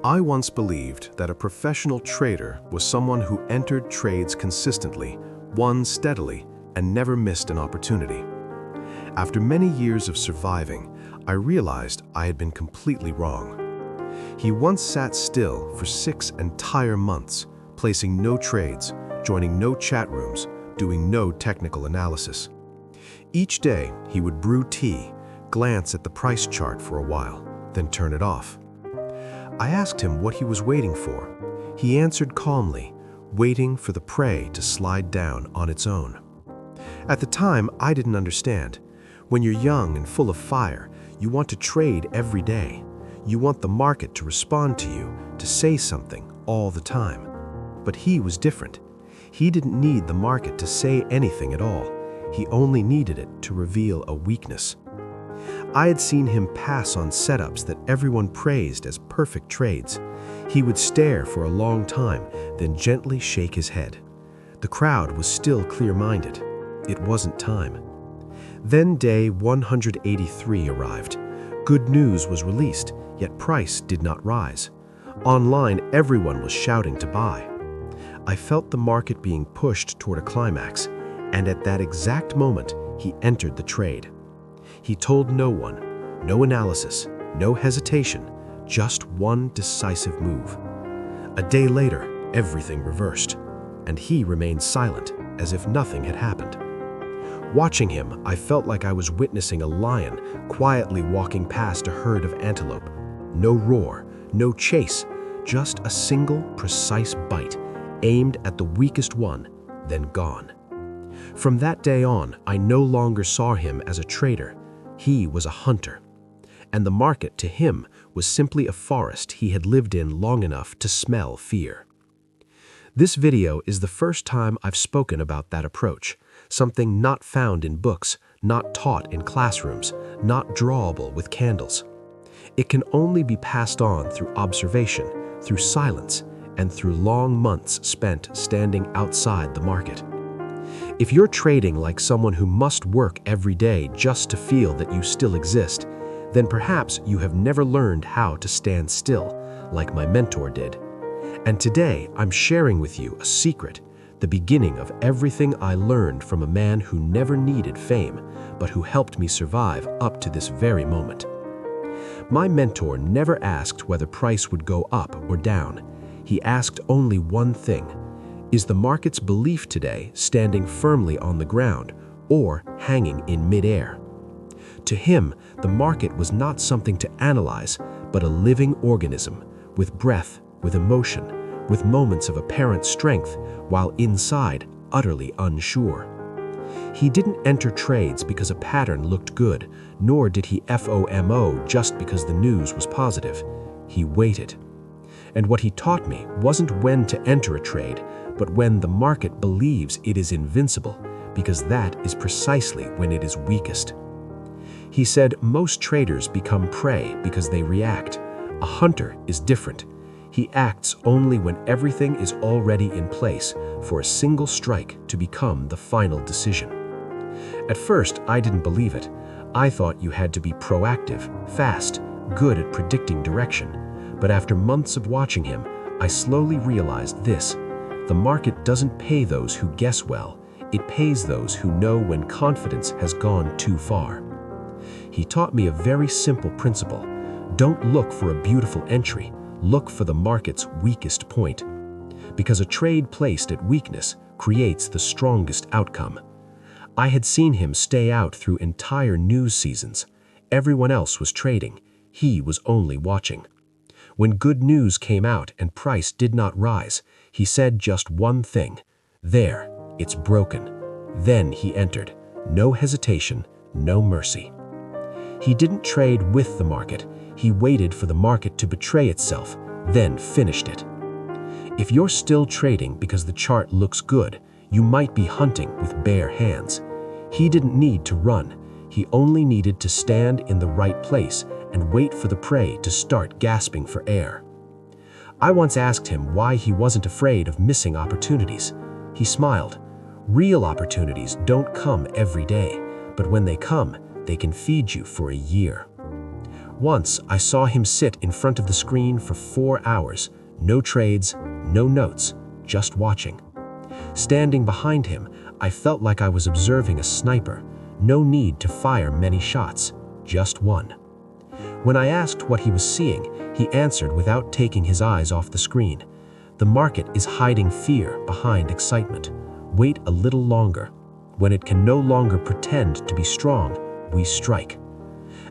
I once believed that a professional trader was someone who entered trades consistently, won steadily, and never missed an opportunity. After many years of surviving, I realized I had been completely wrong. He once sat still for 6 entire months, placing no trades, joining no chat rooms, doing no technical analysis. Each day, he would brew tea, glance at the price chart for a while, then turn it off. I asked him what he was waiting for. He answered calmly, waiting for the prey to slide down on its own. At the time, I didn't understand. When you're young and full of fire, you want to trade every day. You want the market to respond to you, to say something all the time. But he was different. He didn't need the market to say anything at all. He only needed it to reveal a weakness. I had seen him pass on setups that everyone praised as perfect trades. He would stare for a long time, then gently shake his head. The crowd was still clear-minded. It wasn't time. Then day 183 arrived. Good news was released, yet price did not rise. Online, everyone was shouting to buy. I felt the market being pushed toward a climax, and at that exact moment, he entered the trade. He told no one, no analysis, no hesitation, just one decisive move. A day later, everything reversed, and he remained silent, as if nothing had happened. Watching him, I felt like I was witnessing a lion quietly walking past a herd of antelope. No roar, no chase, just a single, precise bite, aimed at the weakest one, then gone. From that day on, I no longer saw him as a trader. He was a hunter. And the market, to him, was simply a forest he had lived in long enough to smell fear. This video is the first time I've spoken about that approach, something not found in books, not taught in classrooms, not drawable with candles. It can only be passed on through observation, through silence, and through long months spent standing outside the market. If you're trading like someone who must work every day just to feel that you still exist, then perhaps you have never learned how to stand still, like my mentor did. And today, I'm sharing with you a secret, the beginning of everything I learned from a man who never needed fame, but who helped me survive up to this very moment. My mentor never asked whether price would go up or down. He asked only one thing: is the market's belief today standing firmly on the ground or hanging in midair? To him, the market was not something to analyze, but a living organism, with breath, with emotion, with moments of apparent strength, while inside, utterly unsure. He didn't enter trades because a pattern looked good, nor did he FOMO just because the news was positive. He waited. And what he taught me wasn't when to enter a trade, but when the market believes it is invincible, because that is precisely when it is weakest. He said most traders become prey because they react. A hunter is different. He acts only when everything is already in place for a single strike to become the final decision. At first, I didn't believe it. I thought you had to be proactive, fast, good at predicting direction. But after months of watching him, I slowly realized this: the market doesn't pay those who guess well. It pays those who know when confidence has gone too far. He taught me a very simple principle. Don't look for a beautiful entry. Look for the market's weakest point. Because a trade placed at weakness creates the strongest outcome. I had seen him stay out through entire news seasons. Everyone else was trading. He was only watching. When good news came out and price did not rise, he said just one thing: "There, it's broken." Then he entered. No hesitation, no mercy. He didn't trade with the market. He waited for the market to betray itself, then finished it. If you're still trading because the chart looks good, you might be hunting with bare hands. He didn't need to run. He only needed to stand in the right place and wait for the prey to start gasping for air. I once asked him why he wasn't afraid of missing opportunities. He smiled. Real opportunities don't come every day, but when they come, they can feed you for a year. Once, I saw him sit in front of the screen for 4 hours, no trades, no notes, just watching. Standing behind him, I felt like I was observing a sniper. No need to fire many shots, just one. When I asked what he was seeing, he answered without taking his eyes off the screen. The market is hiding fear behind excitement. Wait a little longer. When it can no longer pretend to be strong, we strike.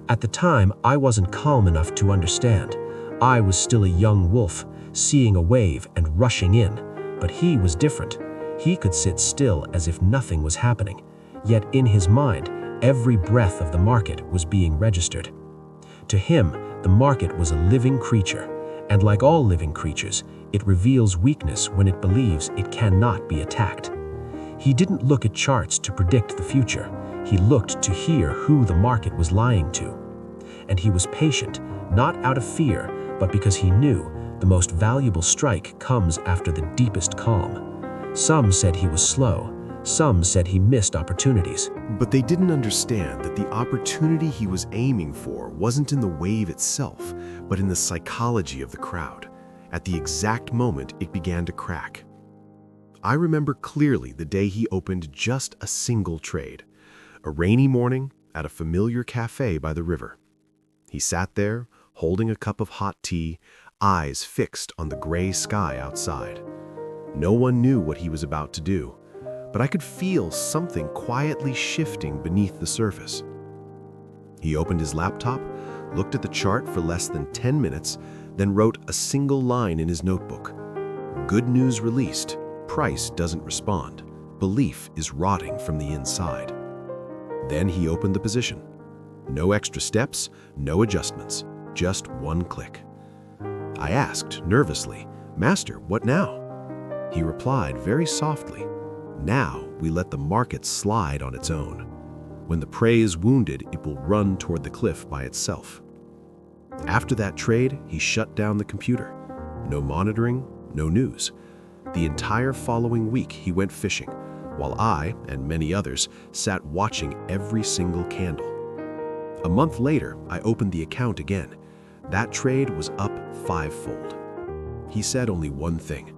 At the time, I wasn't calm enough to understand. I was still a young wolf, seeing a wave and rushing in. But he was different. He could sit still as if nothing was happening. Yet in his mind, every breath of the market was being registered. To him, the market was a living creature, and like all living creatures, it reveals weakness when it believes it cannot be attacked. He didn't look at charts to predict the future. He looked to hear who the market was lying to. And he was patient, not out of fear, but because he knew the most valuable strike comes after the deepest calm. Some said he was slow. Some said he missed opportunities. But they didn't understand that the opportunity he was aiming for wasn't in the wave itself, but in the psychology of the crowd. At the exact moment it began to crack. I remember clearly the day he opened just a single trade. A rainy morning at a familiar cafe by the river. He sat there, holding a cup of hot tea, eyes fixed on the gray sky outside. No one knew what he was about to do, but I could feel something quietly shifting beneath the surface. He opened his laptop, looked at the chart for less than 10 minutes, then wrote a single line in his notebook. Good news released. Price doesn't respond. Belief is rotting from the inside. Then he opened the position. No extra steps, no adjustments, just one click. I asked nervously, "Master, what now?" He replied very softly, "Now we let the market slide on its own. When the prey is wounded, it will run toward the cliff by itself." After that trade, he shut down the computer. No monitoring, no news. The entire following week he went fishing, while I, and many others, sat watching every single candle. A month later, I opened the account again. That trade was up 5-fold. He said only one thing: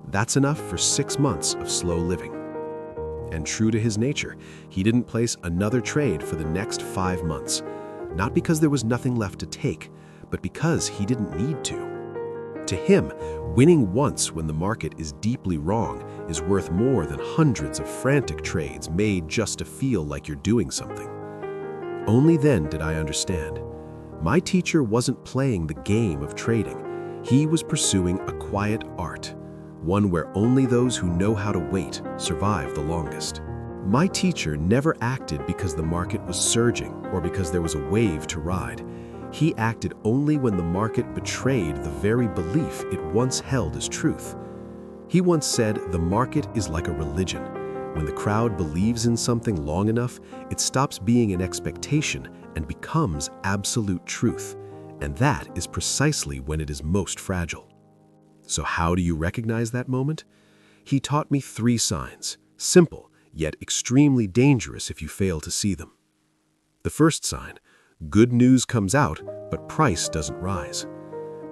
"That's enough for 6 months of slow living." And true to his nature, he didn't place another trade for the next 5 months. Not because there was nothing left to take, but because he didn't need to. To him, winning once when the market is deeply wrong is worth more than hundreds of frantic trades made just to feel like you're doing something. Only then did I understand. My teacher wasn't playing the game of trading. He was pursuing a quiet art, one where only those who know how to wait survive the longest. My teacher never acted because the market was surging or because there was a wave to ride. He acted only when the market betrayed the very belief it once held as truth. He once said, "The market is like a religion. When the crowd believes in something long enough, it stops being an expectation and becomes absolute truth. And that is precisely when it is most fragile." So how do you recognize that moment? He taught me 3 signs, simple, yet extremely dangerous if you fail to see them. The first sign: good news comes out, but price doesn't rise.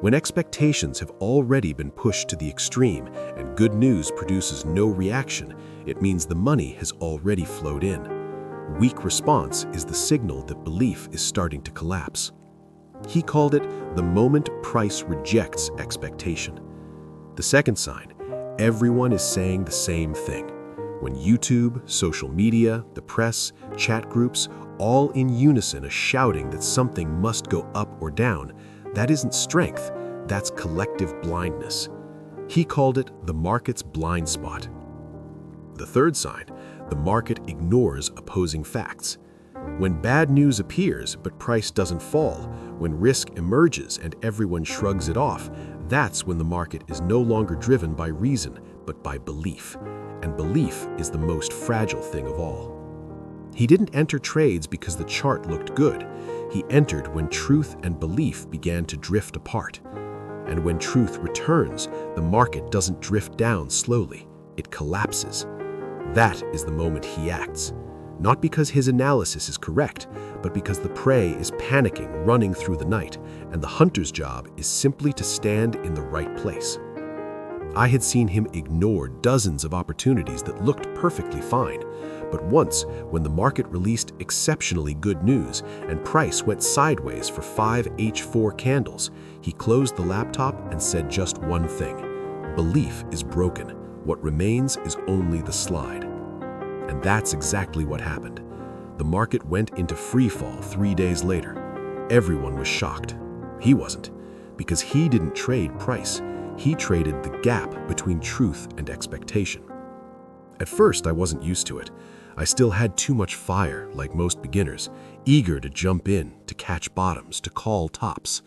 When expectations have already been pushed to the extreme and good news produces no reaction, it means the money has already flowed in. Weak response is the signal that belief is starting to collapse. He called it the moment price rejects expectation. The second sign: everyone is saying the same thing. When YouTube, social media, the press, chat groups, all in unison are shouting that something must go up or down, that isn't strength, that's collective blindness. He called it the market's blind spot. The third sign: the market ignores opposing facts. When bad news appears but price doesn't fall, when risk emerges and everyone shrugs it off, that's when the market is no longer driven by reason, but by belief. And belief is the most fragile thing of all. He didn't enter trades because the chart looked good. He entered when truth and belief began to drift apart. And when truth returns, the market doesn't drift down slowly, it collapses. That is the moment he acts. Not because his analysis is correct, but because the prey is panicking, running through the night, and the hunter's job is simply to stand in the right place. I had seen him ignore dozens of opportunities that looked perfectly fine, but once, when the market released exceptionally good news and price went sideways for 5 H4 candles, he closed the laptop and said just one thing: "Belief is broken. What remains is only the slide." And that's exactly what happened. The market went into free fall 3 days later. Everyone was shocked. He wasn't, because he didn't trade price. He traded the gap between truth and expectation. At first, I wasn't used to it. I still had too much fire, like most beginners, eager to jump in, to catch bottoms, to call tops.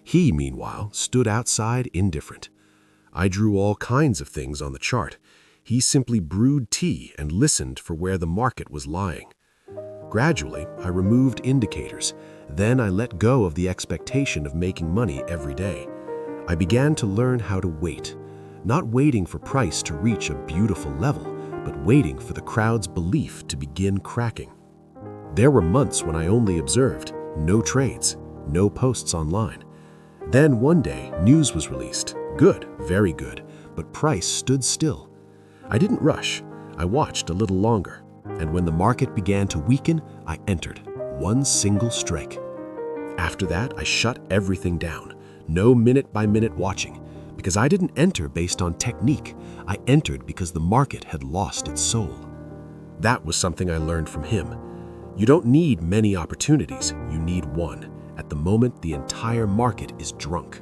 He, meanwhile, stood outside indifferent. I drew all kinds of things on the chart. He simply brewed tea and listened for where the market was lying. Gradually, I removed indicators. Then I let go of the expectation of making money every day. I began to learn how to wait, not waiting for price to reach a beautiful level, but waiting for the crowd's belief to begin cracking. There were months when I only observed, no trades, no posts online. Then one day, news was released. Good, very good, but price stood still. I didn't rush. I watched a little longer, and when the market began to weaken, I entered, one single strike. After that, I shut everything down. No minute-by-minute watching, because I didn't enter based on technique. I entered because the market had lost its soul. That was something I learned from him. You don't need many opportunities, you need one. At the moment, the entire market is drunk.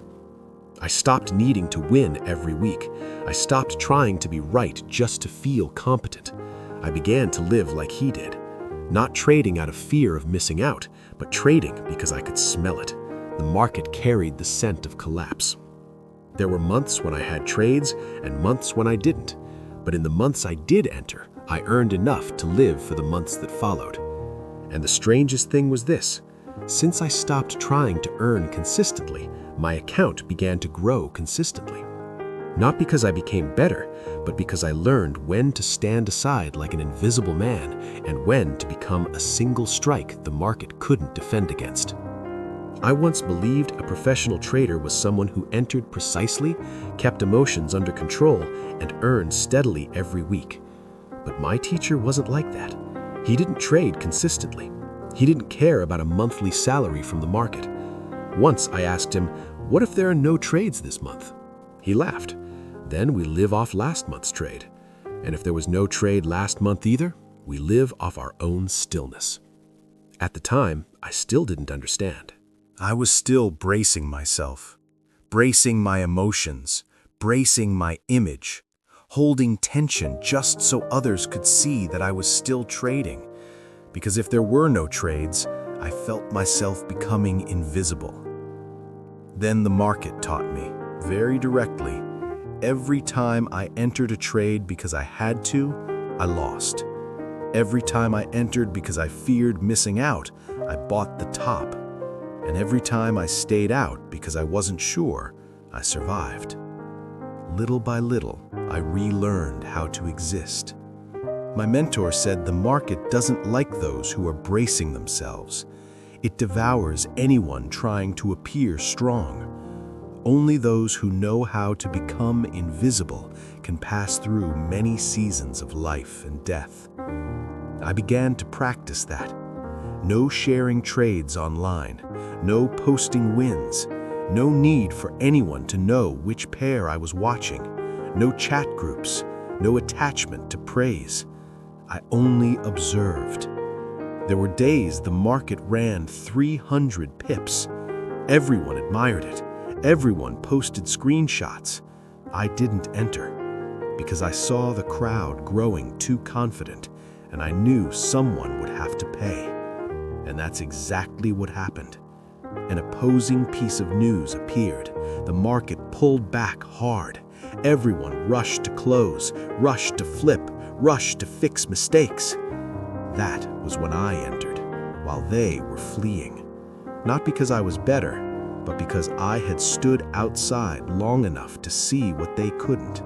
I stopped needing to win every week. I stopped trying to be right just to feel competent. I began to live like he did, not trading out of fear of missing out, but trading because I could smell it. The market carried the scent of collapse. There were months when I had trades and months when I didn't. But in the months I did enter, I earned enough to live for the months that followed. And the strangest thing was this: since I stopped trying to earn consistently, my account began to grow consistently. Not because I became better, but because I learned when to stand aside like an invisible man and when to become a single strike the market couldn't defend against. I once believed a professional trader was someone who entered precisely, kept emotions under control, and earned steadily every week. But my teacher wasn't like that. He didn't trade consistently. He didn't care about a monthly salary from the market. Once I asked him, "What if there are no trades this month?" He laughed. "Then we live off last month's trade. And if there was no trade last month either, we live off our own stillness." At the time, I still didn't understand. I was still bracing myself, bracing my emotions, bracing my image, holding tension just so others could see that I was still trading. Because if there were no trades, I felt myself becoming invisible. Then the market taught me, very directly, every time I entered a trade because I had to, I lost. Every time I entered because I feared missing out, I bought the top. And every time I stayed out because I wasn't sure, I survived. Little by little, I relearned how to exist. My mentor said the market doesn't like those who are bracing themselves. It devours anyone trying to appear strong. Only those who know how to become invisible can pass through many seasons of life and death. I began to practice that. No sharing trades online, no posting wins, no need for anyone to know which pair I was watching, no chat groups, no attachment to praise. I only observed. There were days the market ran 300 pips. Everyone admired it. Everyone posted screenshots. I didn't enter because I saw the crowd growing too confident, and I knew someone would have to pay. And that's exactly what happened. An opposing piece of news appeared. The market pulled back hard. Everyone rushed to close, rushed to flip, rushed to fix mistakes. That was when I entered, while they were fleeing. Not because I was better, but because I had stood outside long enough to see what they couldn't.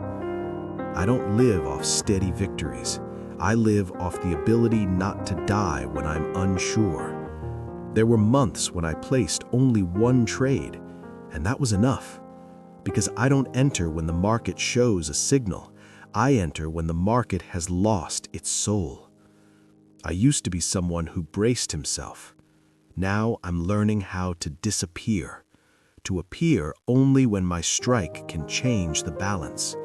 I don't live off steady victories. I live off the ability not to die when I'm unsure. There were months when I placed only one trade, and that was enough. Because I don't enter when the market shows a signal. I enter when the market has lost its soul. I used to be someone who braced himself. Now I'm learning how to disappear, to appear only when my strike can change the balance.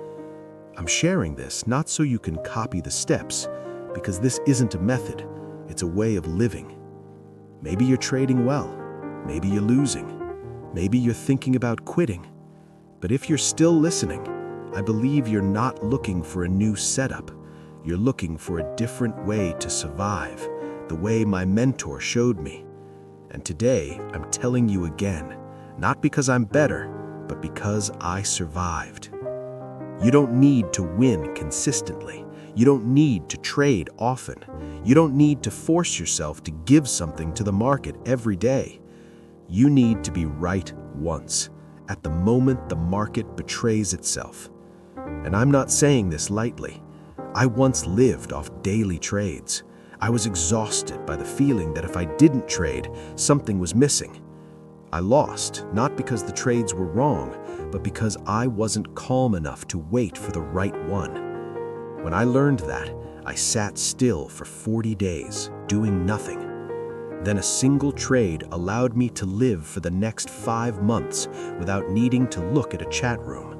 I'm sharing this not so you can copy the steps, because this isn't a method, it's a way of living. Maybe you're trading well, maybe you're losing, maybe you're thinking about quitting. But if you're still listening, I believe you're not looking for a new setup. You're looking for a different way to survive, the way my mentor showed me. And today, I'm telling you again, not because I'm better, but because I survived. You don't need to win consistently. You don't need to trade often. You don't need to force yourself to give something to the market every day. You need to be right once, at the moment the market betrays itself. And I'm not saying this lightly. I once lived off daily trades. I was exhausted by the feeling that if I didn't trade, something was missing. I lost, not because the trades were wrong, but because I wasn't calm enough to wait for the right one. When I learned that, I sat still for 40 days, doing nothing. Then a single trade allowed me to live for the next 5 months without needing to look at a chat room.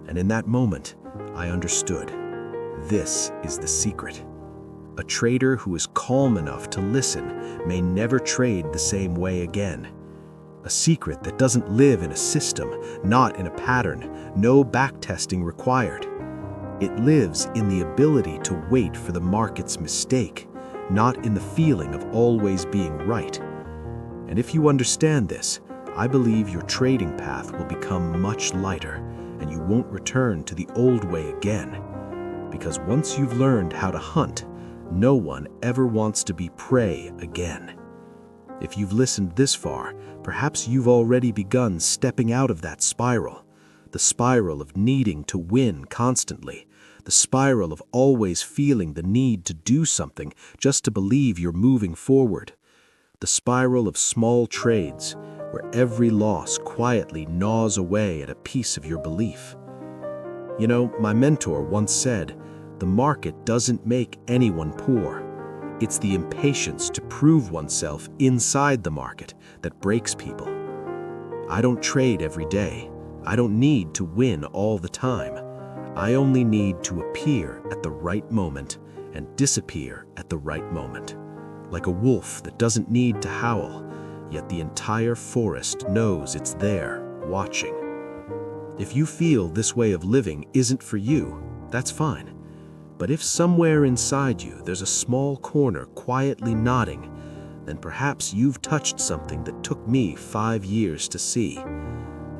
And in that moment, I understood. This is the secret. A trader who is calm enough to listen may never trade the same way again. A secret that doesn't live in a system, not in a pattern, no backtesting required. It lives in the ability to wait for the market's mistake, not in the feeling of always being right. And if you understand this, I believe your trading path will become much lighter, and you won't return to the old way again. Because once you've learned how to hunt, no one ever wants to be prey again. If you've listened this far, perhaps you've already begun stepping out of that spiral. The spiral of needing to win constantly. The spiral of always feeling the need to do something just to believe you're moving forward. The spiral of small trades, where every loss quietly gnaws away at a piece of your belief. You know, my mentor once said, "The market doesn't make anyone poor. It's the impatience to prove oneself inside the market that breaks people." I don't trade every day. I don't need to win all the time. I only need to appear at the right moment and disappear at the right moment. Like a wolf that doesn't need to howl, yet the entire forest knows it's there, watching. If you feel this way of living isn't for you, that's fine. But if somewhere inside you there's a small corner quietly nodding, then perhaps you've touched something that took me 5 years to see.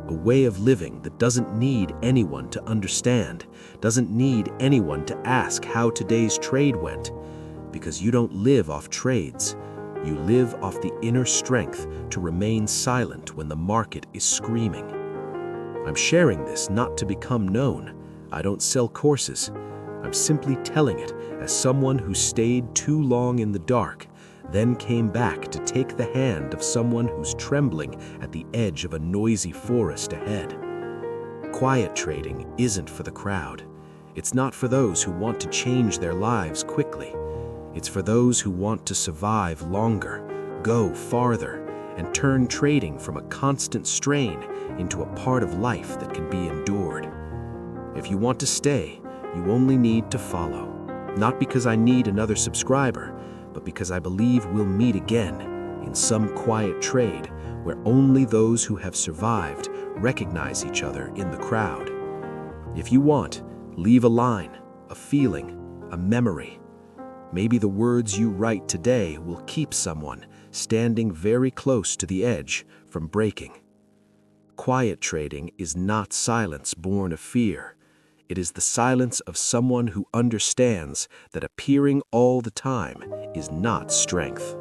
A way of living that doesn't need anyone to understand, doesn't need anyone to ask how today's trade went. Because you don't live off trades. You live off the inner strength to remain silent when the market is screaming. I'm sharing this not to become known. I don't sell courses. I'm simply telling it as someone who stayed too long in the dark, then came back to take the hand of someone who's trembling at the edge of a noisy forest ahead. Quiet trading isn't for the crowd. It's not for those who want to change their lives quickly. It's for those who want to survive longer, go farther, and turn trading from a constant strain into a part of life that can be endured. If you want to stay, you only need to follow. Not because I need another subscriber, but because I believe we'll meet again in some quiet trade where only those who have survived recognize each other in the crowd. If you want, leave a line, a feeling, a memory. Maybe the words you write today will keep someone standing very close to the edge from breaking. Quiet trading is not silence born of fear. It is the silence of someone who understands that appearing all the time is not strength.